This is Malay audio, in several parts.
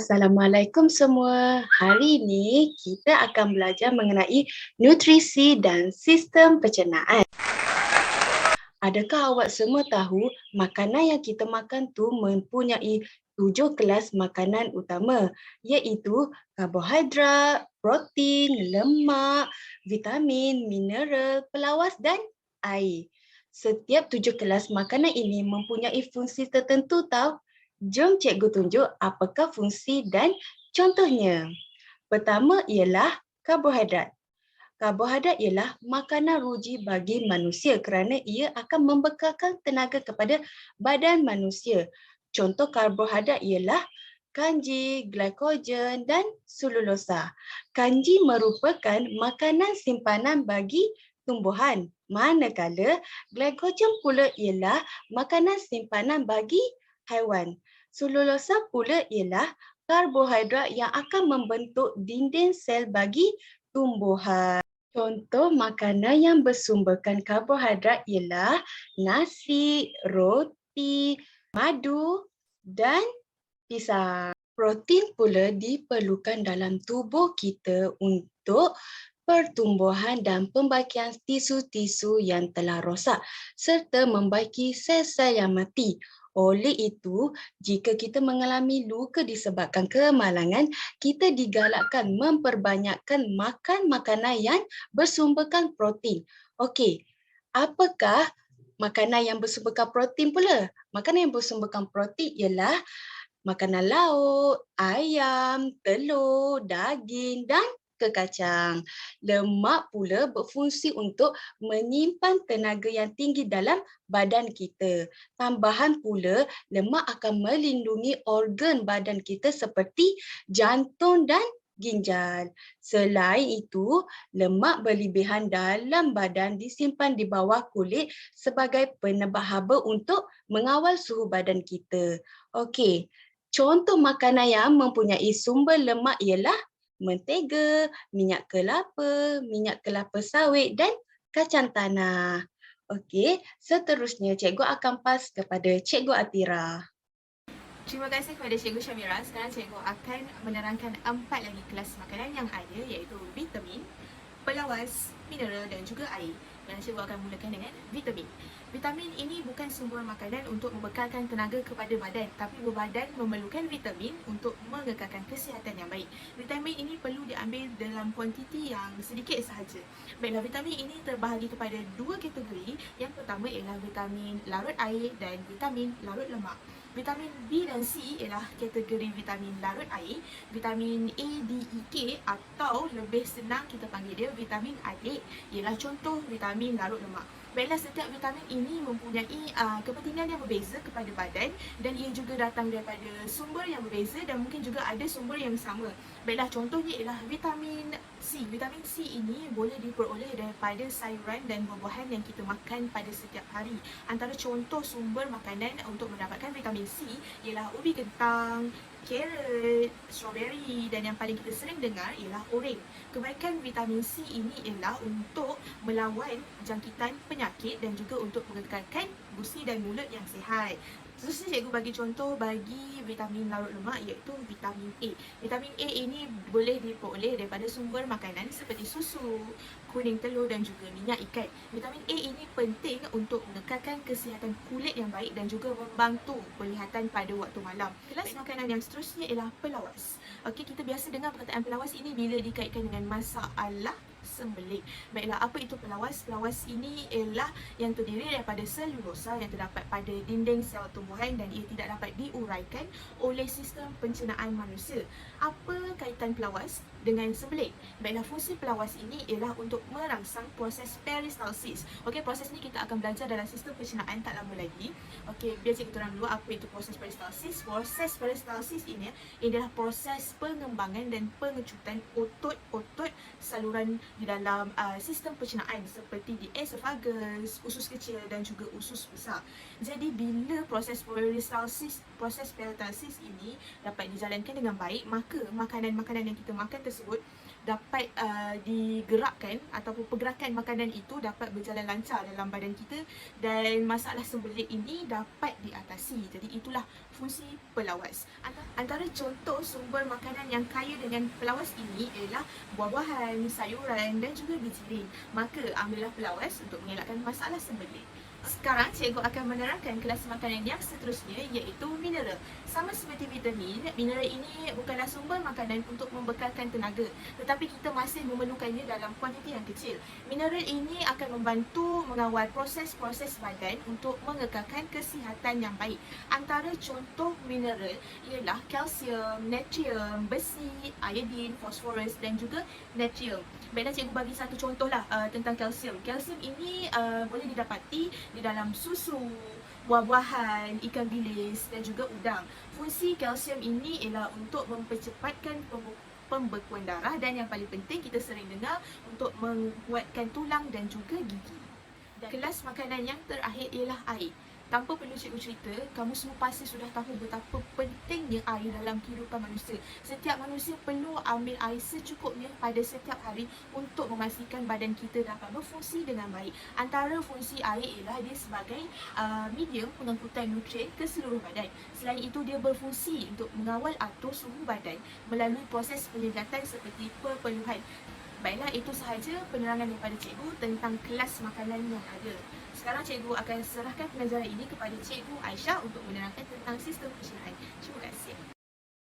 Assalamualaikum semua. Hari ini kita akan belajar mengenai nutrisi dan sistem pencernaan. Adakah awak semua tahu makanan yang kita makan tu mempunyai 7 kelas makanan utama, iaitu karbohidrat, protein, lemak, vitamin, mineral, pelawas dan air. Setiap 7 kelas makanan ini mempunyai fungsi tertentu tau. Jom cikgu tunjuk apakah fungsi dan contohnya. Pertama ialah karbohidrat. Karbohidrat ialah makanan ruji bagi manusia kerana ia akan membekalkan tenaga kepada badan manusia. Contoh karbohidrat ialah kanji, glikogen dan selulosa. Kanji merupakan makanan simpanan bagi tumbuhan, manakala glikogen pula ialah makanan simpanan bagi haiwan. Selulosa pula ialah karbohidrat yang akan membentuk dinding sel bagi tumbuhan. Contoh makanan yang bersumberkan karbohidrat ialah nasi, roti, madu dan pisang. Protein pula diperlukan dalam tubuh kita untuk pertumbuhan dan pembaikian tisu-tisu yang telah rosak serta membaiki sel-sel yang mati. Oleh itu, jika kita mengalami luka disebabkan kemalangan, kita digalakkan memperbanyakkan makan makanan yang bersumberkan protein. Okey, apakah makanan yang bersumberkan protein pula? Makanan yang bersumberkan protein ialah makanan lauk, ayam, telur, daging dan kekacang. Lemak pula berfungsi untuk menyimpan tenaga yang tinggi dalam badan kita. Tambahan pula, lemak akan melindungi organ badan kita seperti jantung dan ginjal. Selain itu, lemak berlebihan dalam badan disimpan di bawah kulit sebagai penebah haba untuk mengawal suhu badan kita. Okey, contoh makanan yang mempunyai sumber lemak ialah mentega, minyak kelapa sawit dan kacang tanah. Okey, seterusnya cikgu akan pas kepada Cikgu Atira. Terima kasih kepada Cikgu Syamira. Sekarang Cikgu akan menerangkan 4 lagi kelas makanan yang ada, iaitu vitamin, pelawas, mineral dan juga air. Dan Cikgu akan mulakan dengan vitamin. Vitamin ini bukan sumber makanan untuk membekalkan tenaga kepada badan, tapi badan memerlukan vitamin untuk mengekalkan kesihatan yang baik. Vitamin ini perlu diambil dalam kuantiti yang sedikit sahaja. Baiklah, vitamin ini terbahagi kepada 2 kategori. Yang pertama ialah vitamin larut air dan vitamin larut lemak. Vitamin B dan C ialah kategori vitamin larut air, vitamin A, D, E, K atau lebih senang kita panggil dia vitamin adik ialah contoh vitamin larut lemak. Baiklah, setiap vitamin ini mempunyai kepentingan yang berbeza kepada badan dan ia juga datang daripada sumber yang berbeza dan mungkin juga ada sumber yang sama. Baiklah, contohnya ialah vitamin C. Vitamin C ini boleh diperoleh daripada sayuran dan buah-buahan yang kita makan pada setiap hari. Antara contoh sumber makanan untuk mendapatkan vitamin C ialah ubi kentang, carrot, strawberry dan yang paling kita sering dengar ialah oreng. Kebaikan vitamin C ini ialah untuk melawan jangkitan penyakit dan juga untuk mengekalkan gusi dan mulut yang sihat. Seterusnya cikgu bagi contoh bagi vitamin larut lemak iaitu vitamin A. Vitamin A ini boleh diperoleh daripada sumber makanan seperti susu, kuning telur dan juga minyak ikan. Vitamin A ini penting untuk mengekalkan kesihatan kulit yang baik dan juga membantu penglihatan pada waktu malam. Kelas makanan yang seterusnya ialah pelawas. Okey, kita biasa dengar perkataan pelawas ini bila dikaitkan dengan masalah sembelih. Baiklah, apa itu pelawas? Pelawas ini ialah yang terdiri daripada selulosa yang terdapat pada dinding sel tumbuhan dan ia tidak dapat diuraikan oleh sistem pencernaan manusia. Apa kaitan pelawas dengan sembelih? Baiklah, fungsi pelawas ini ialah untuk merangsang proses peristalsis. Okey, proses ini kita akan belajar dalam sistem pencernaan tak lama lagi. Okey, biar cikgu terang dulu apa itu proses peristalsis. Proses peristalsis ini adalah proses pengembangan dan pengecutan otot-otot saluran di dalam sistem pencernaan seperti di esophagus, usus kecil dan juga usus besar. Jadi bila proses peristalsis ini dapat dijalankan dengan baik, maka makanan-makanan yang kita makan tersebut dapat digerakkan ataupun pergerakan makanan itu dapat berjalan lancar dalam badan kita dan masalah sembelit ini dapat diatasi. Jadi itulah fungsi pelawas. Antara contoh sumber makanan yang kaya dengan pelawas ini ialah buah-buahan, sayuran dan juga gizi. Maka ambillah pelawas untuk mengelakkan masalah sembelit. Sekarang cikgu akan menerangkan kelas makanan yang seterusnya, iaitu mineral. Sama seperti vitamin, mineral ini bukanlah sumber makanan untuk membekalkan tenaga, tetapi kita masih memerlukannya dalam kuantiti yang kecil. Mineral ini akan membantu mengawal proses-proses badan untuk mengekalkan kesihatan yang baik. Antara contoh mineral ialah kalsium, natrium, besi, iodin, fosforus dan juga natrium. Baiklah, cikgu bagi satu contohlah tentang kalsium. Kalsium ini boleh didapati di dalam susu, buah-buahan, ikan bilis dan juga udang. Fungsi kalsium ini ialah untuk mempercepatkan pembekuan darah dan yang paling penting kita sering dengar untuk menguatkan tulang dan juga gigi. Dan kelas makanan yang terakhir ialah air. Tanpa perlu cikgu cerita, kamu semua pasti sudah tahu betapa pentingnya air dalam kehidupan manusia. Setiap manusia perlu ambil air secukupnya pada setiap hari untuk memastikan badan kita dapat berfungsi dengan baik. Antara fungsi air ialah dia sebagai medium pengangkutan nutrien ke seluruh badan. Selain itu, dia berfungsi untuk mengawal atur suhu badan melalui proses peningkatan seperti perpeluhan. Baiklah, itu sahaja penerangan daripada cikgu tentang kelas makanan yang ada. Sekarang cikgu akan serahkan pengajaran ini kepada cikgu Aisyah untuk menerangkan tentang sistem pencernaan. Terima kasih.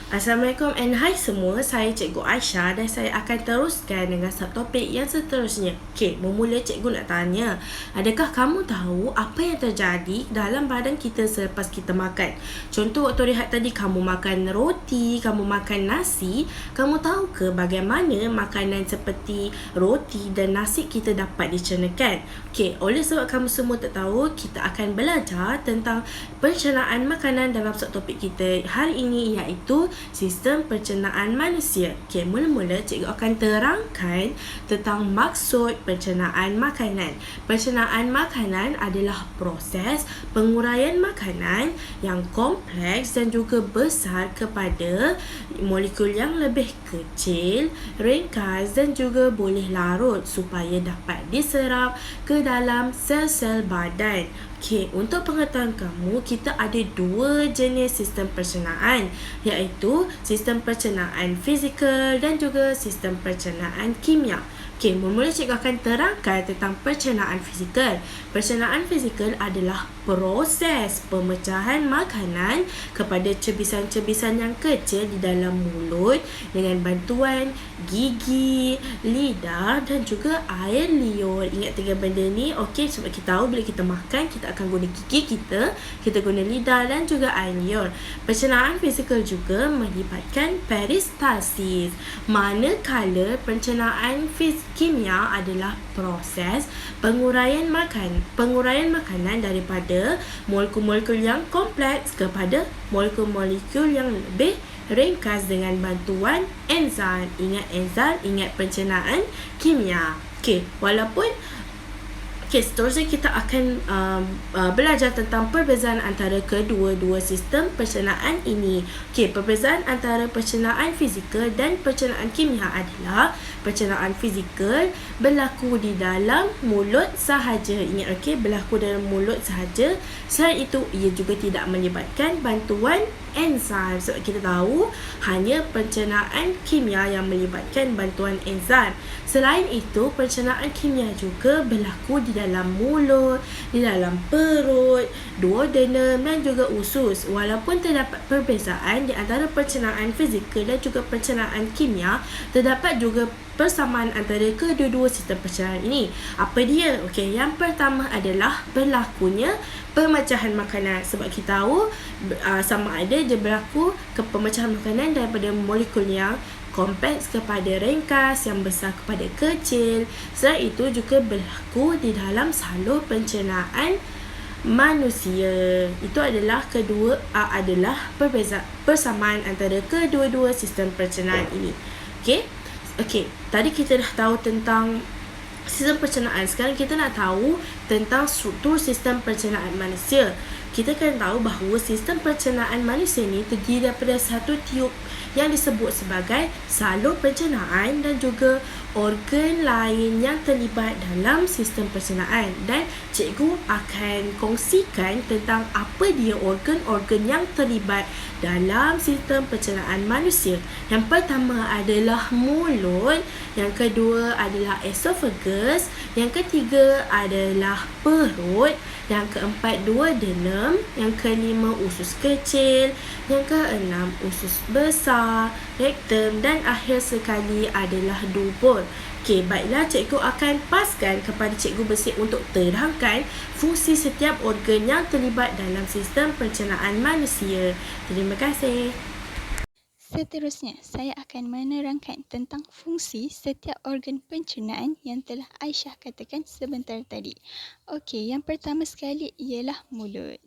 Assalamualaikum and hai semua, saya Cikgu Aisyah dan saya akan teruskan dengan subtopik yang seterusnya. Okey, bermula cikgu nak tanya, adakah kamu tahu apa yang terjadi dalam badan kita selepas kita makan? Contoh waktu rehat tadi, kamu makan roti, kamu makan nasi, kamu tahu ke bagaimana makanan seperti roti dan nasi kita dapat dicernakan? Okey, oleh sebab kamu semua tak tahu, kita akan belajar tentang pencernaan makanan dalam subtopik kita hari ini, iaitu sistem pencernaan manusia. Okey, mula-mula cikgu akan terangkan tentang maksud pencernaan makanan. Pencernaan makanan adalah proses penguraian makanan yang kompleks dan juga besar kepada molekul yang lebih kecil, ringkas dan juga boleh larut supaya dapat diserap ke dalam sel-sel badan. Okey, untuk pengetahuan kamu, kita ada dua jenis sistem pencernaan, iaitu sistem pencernaan fizikal dan juga sistem pencernaan kimia. Okey, mula-mula cikgu akan terangkan tentang pencernaan fizikal. Pencernaan fizikal adalah proses pemecahan makanan kepada cebisan-cebisan yang kecil di dalam mulut dengan bantuan gigi, lidah dan juga air liur. Ingat tiga benda ni, okey, sebab kita tahu bila kita makan, kita akan guna gigi kita guna lidah dan juga air liur. Pencernaan fizikal juga melibatkan peristalsis, manakala pencernaan kimia adalah proses penguraian makanan daripada molekul-molekul yang kompleks kepada molekul-molekul yang lebih ringkas dengan bantuan enzim. Ingat enzim, ingat pencernaan kimia. Okey, seterusnya kita akan belajar tentang perbezaan antara kedua-dua sistem pencernaan ini. Okey, perbezaan antara pencernaan fizikal dan pencernaan kimia adalah pencernaan fizikal berlaku di dalam mulut sahaja. Ingat, okey, berlaku dalam mulut sahaja. Selain itu, ia juga tidak melibatkan bantuan enzim. Sebab kita tahu hanya pencernaan kimia yang melibatkan bantuan enzim. Selain itu, pencernaan kimia juga berlaku di dalam mulut, di dalam perut, duodenum dan juga usus. Walaupun terdapat perbezaan di antara pencernaan fizikal dan juga pencernaan kimia, terdapat juga persamaan antara kedua-dua sistem pencernaan ini. Apa dia? Okey, yang pertama adalah berlakunya pemecahan makanan. Sebab kita tahu sama ada dia berlaku ke pemecahan makanan daripada molekul yang kompleks kepada ringkas, yang besar kepada kecil. Selain itu juga berlaku di dalam salur pencernaan manusia. Itu adalah persamaan antara kedua-dua sistem pencernaan ini. Okey, tadi kita dah tahu tentang sistem pencernaan. Sekarang kita nak tahu tentang struktur sistem pencernaan manusia. Kita akan tahu bahawa sistem pencernaan manusia ini terdiri daripada satu tiub yang disebut sebagai salur pencernaan dan juga organ lain yang terlibat dalam sistem pencernaan dan cikgu akan kongsikan tentang apa dia organ-organ yang terlibat dalam sistem pencernaan manusia. Yang pertama adalah mulut, yang kedua adalah esophagus, yang ketiga adalah perut, yang keempat duodenum, yang kelima usus kecil, yang keenam usus besar, rektum dan akhir sekali adalah dubur. Okey, baiklah cikgu akan paskan kepada Cikgu Bersih untuk terangkan fungsi setiap organ yang terlibat dalam sistem pencernaan manusia. Terima kasih. Seterusnya, saya akan menerangkan tentang fungsi setiap organ pencernaan yang telah Aisyah katakan sebentar tadi. Okey, yang pertama sekali ialah mulut.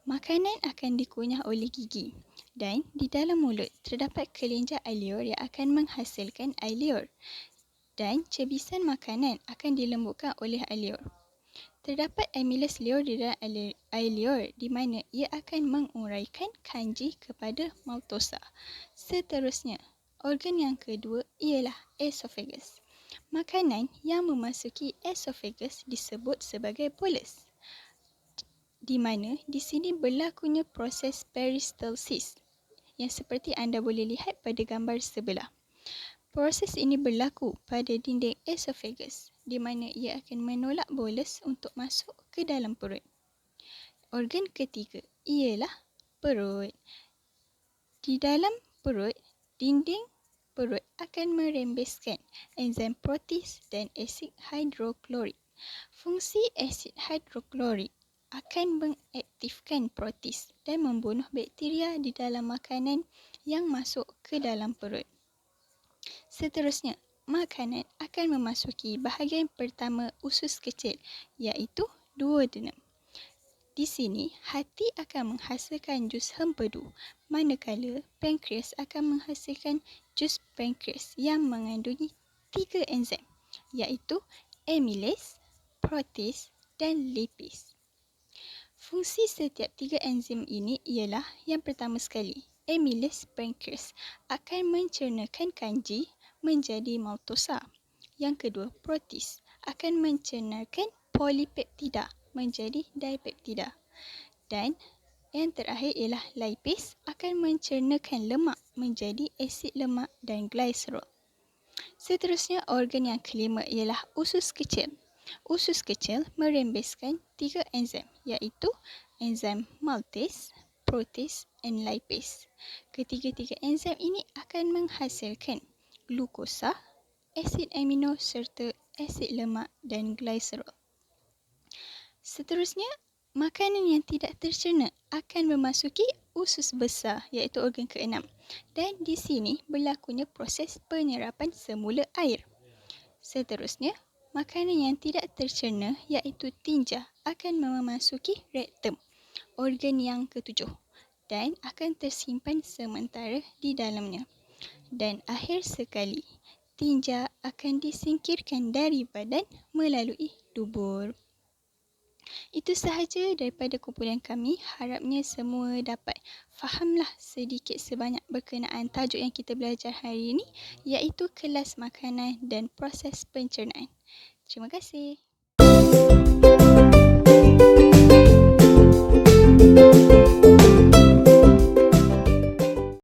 Makanan akan dikunyah oleh gigi dan di dalam mulut terdapat kelenjar air liur yang akan menghasilkan air liur dan cebisan makanan akan dilembutkan oleh air liur. Terdapat amylase liur di dalam air liur di mana ia akan menguraikan kanji kepada maltosa. Seterusnya, organ yang kedua ialah esophagus. Makanan yang memasuki esophagus disebut sebagai bolus, di mana di sini berlakunya proses peristalsis yang seperti anda boleh lihat pada gambar sebelah. Proses ini berlaku pada dinding esophagus di mana ia akan menolak bolus untuk masuk ke dalam perut. Organ ketiga ialah perut. Di dalam perut, dinding perut akan merembeskan enzim protease dan asid hidroklorik. Fungsi asid hidroklorik akan mengaktifkan protease dan membunuh bakteria di dalam makanan yang masuk ke dalam perut. Seterusnya, makanan akan memasuki bahagian pertama usus kecil iaitu duodenum. Di sini, hati akan menghasilkan jus hempedu, manakala pankreas akan menghasilkan jus pankreas yang mengandungi 3 enzim iaitu amylase, protease dan lipase. Fungsi setiap 3 enzim ini ialah yang pertama sekali, amylase pankreas akan mencernakan kanji menjadi maltosa. Yang kedua, protease akan mencernakan polipeptida menjadi dipeptida. Dan yang terakhir ialah lipase akan mencernakan lemak menjadi asid lemak dan glycerol. Seterusnya, organ yang kelima ialah usus kecil. Usus kecil merembeskan 3 enzim iaitu enzim maltase, protease dan lipase. Ketiga-tiga enzim ini akan menghasilkan glukosa, asid amino serta asid lemak dan glycerol. Seterusnya, makanan yang tidak tercerna akan memasuki usus besar iaitu organ keenam dan di sini berlakunya proses penyerapan semula air. Seterusnya, makanan yang tidak tercerna iaitu tinja akan memasuki rektum, organ yang ketujuh dan akan tersimpan sementara di dalamnya. Dan akhir sekali, tinja akan disingkirkan dari badan melalui dubur. Itu sahaja daripada kumpulan kami. Harapnya semua dapat fahamlah sedikit sebanyak berkenaan tajuk yang kita belajar hari ini iaitu kelas makanan dan proses pencernaan. Terima kasih.